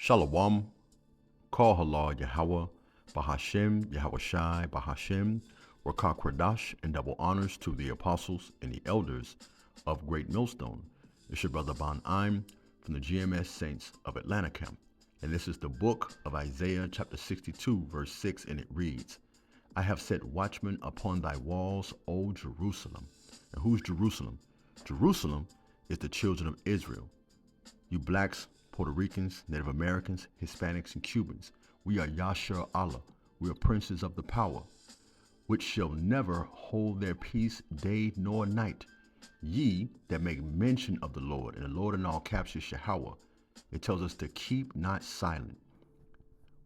Shalom, Kol Halal Yahweh, Bahashem, Yahweh Shai, Bahashem, Rakah Kradash, and double honors to the apostles and the elders of Great Millstone. It's your brother Bon Im from the GMS Saints of Atlanta Camp. And this is the book of Isaiah chapter 62, verse 6, and it reads, I have set watchmen upon thy walls, O Jerusalem. And who's Jerusalem? Jerusalem is the children of Israel. You blacks, Puerto Ricans, Native Americans, Hispanics, and Cubans, we are Yashar Allah. We are princes of the power, which shall never hold their peace day nor night. Ye that make mention of the Lord, and the Lord in all caps is Yahweh. It tells us to keep not silent.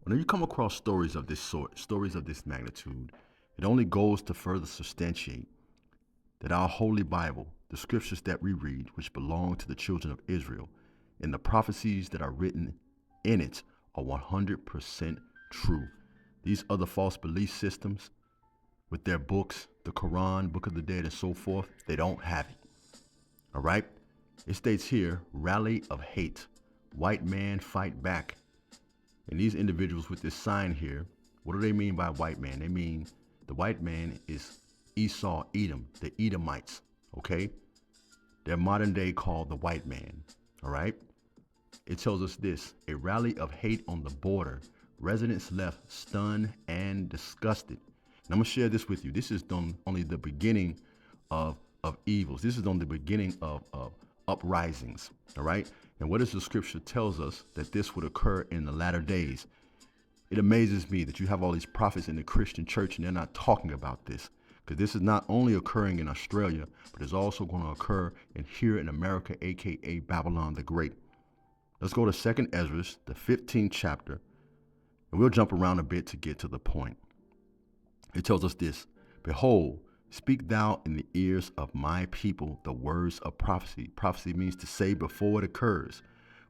Whenever you come across stories of this sort, stories of this magnitude, it only goes to further substantiate that our Holy Bible, the scriptures that we read, which belong to the children of Israel, and the prophecies that are written in it are 100% true. These other false belief systems, with their books, the Quran, Book of the Dead, and so forth, they don't have it. All right? It states here, rally of hate. White man fight back. And these individuals with this sign here, what do they mean by white man? They mean the white man is Esau, Edom, the Edomites, okay? They're modern day called the white man, all right? It tells us this, a rally of hate on the border. Residents left stunned and disgusted. And I'm going to share this with you. This is only the beginning of evils. This is only the beginning of uprisings, all right? And what does the scripture tells us that this would occur in the latter days? It amazes me that you have all these prophets in the Christian church and they're not talking about this. Because this is not only occurring in Australia, but it's also going to occur here in America, aka Babylon the Great. Let's go to 2nd Esdras, the 15th chapter, and we'll jump around a bit to get to the point. It tells us this, behold, speak thou in the ears of my people the words of prophecy. Prophecy means to say before it occurs,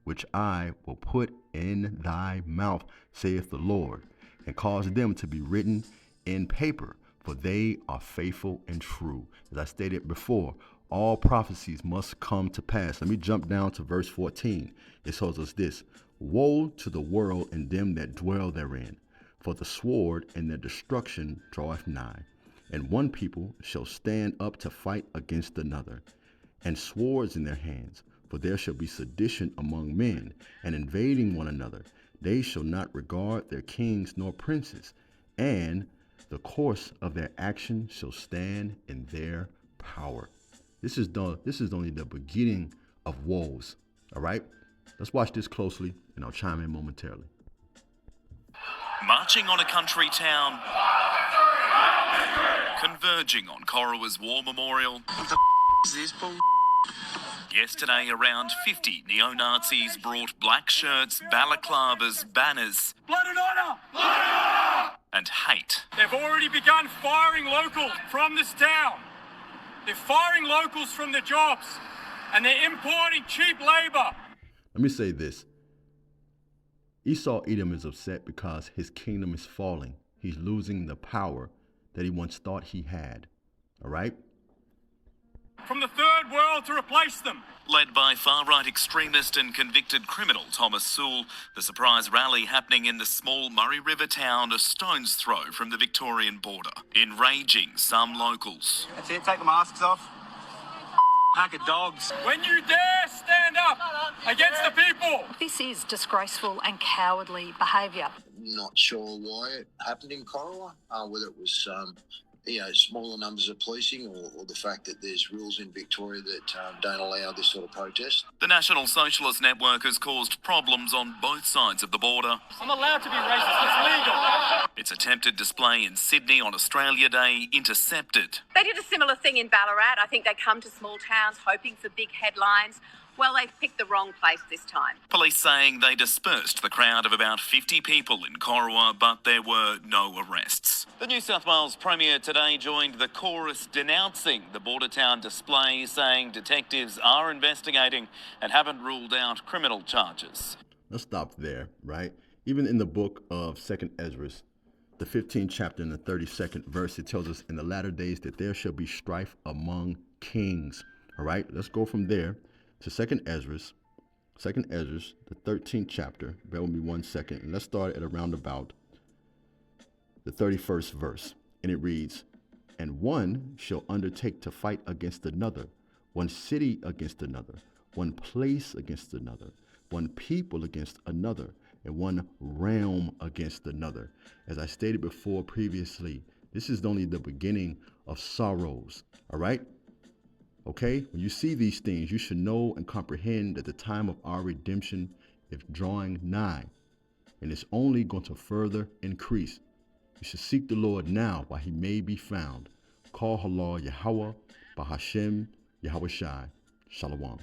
which I will put in thy mouth, saith the Lord, and cause them to be written in paper, for they are faithful and true. As I stated before, all prophecies must come to pass. Let me jump down to verse 14. It tells us this, woe to the world and them that dwell therein, for the sword and their destruction draweth nigh. And one people shall stand up to fight against another, and swords in their hands, for there shall be sedition among men, and invading one another. They shall not regard their kings nor princes, and the course of their action shall stand in their power. This is only the beginning of woes. All right? Let's watch this closely, and I'll chime in momentarily. Marching on a country town, converging on Corowa's War Memorial. What the is this bull? Yesterday, around 50 neo-Nazis brought black shirts, balaclavas, banners, Blood and honour! Blood and honour! and hate. They've already begun firing locals from this town. They're firing locals from the jobs, and they're importing cheap labour. Let me say this. Esau Edom is upset because his kingdom is falling. He's losing the power that he once thought he had. All right? From the third world to replace them. Led by far-right extremist and convicted criminal Thomas Sewell, the surprise rally happening in the small Murray River town a stone's throw from the Victorian border, enraging some locals. That's it, take the masks off. Pack of dogs. When you dare stand up against the people. This is disgraceful and cowardly behaviour. Not sure why it happened in Corowa, whether it was smaller numbers of policing or the fact that there's rules in Victoria that don't allow this sort of protest. The National Socialist Network has caused problems on both sides of the border. I'm allowed to be racist, it's legal. Its attempted display in Sydney on Australia Day intercepted. They did a similar thing in Ballarat. I think they come to small towns hoping for big headlines. Well, they've picked the wrong place this time. Police saying they dispersed the crowd of about 50 people in Corowa, but there were no arrests. The New South Wales Premier today joined the chorus denouncing the border town display, saying detectives are investigating and haven't ruled out criminal charges. Let's stop there, right? Even in the book of 2nd Esdras, the 15th chapter and the 32nd verse, it tells us in the latter days that there shall be strife among kings. All right, let's go from there to 2nd Esdras, Second Esdras, the 13th chapter. Bear with me 1 second. And let's start at around about the 31st verse. And it reads, "And one shall undertake to fight against another, one city against another, one place against another, one people against another, and one realm against another." As I stated before previously, this is only the beginning of sorrows, all right? Okay, when you see these things, you should know and comprehend that the time of our redemption is drawing nigh, and it's only going to further increase. You should seek the Lord now while he may be found. Call Halal Yahweh, Bahashem, Yahweh Shai. Shalom.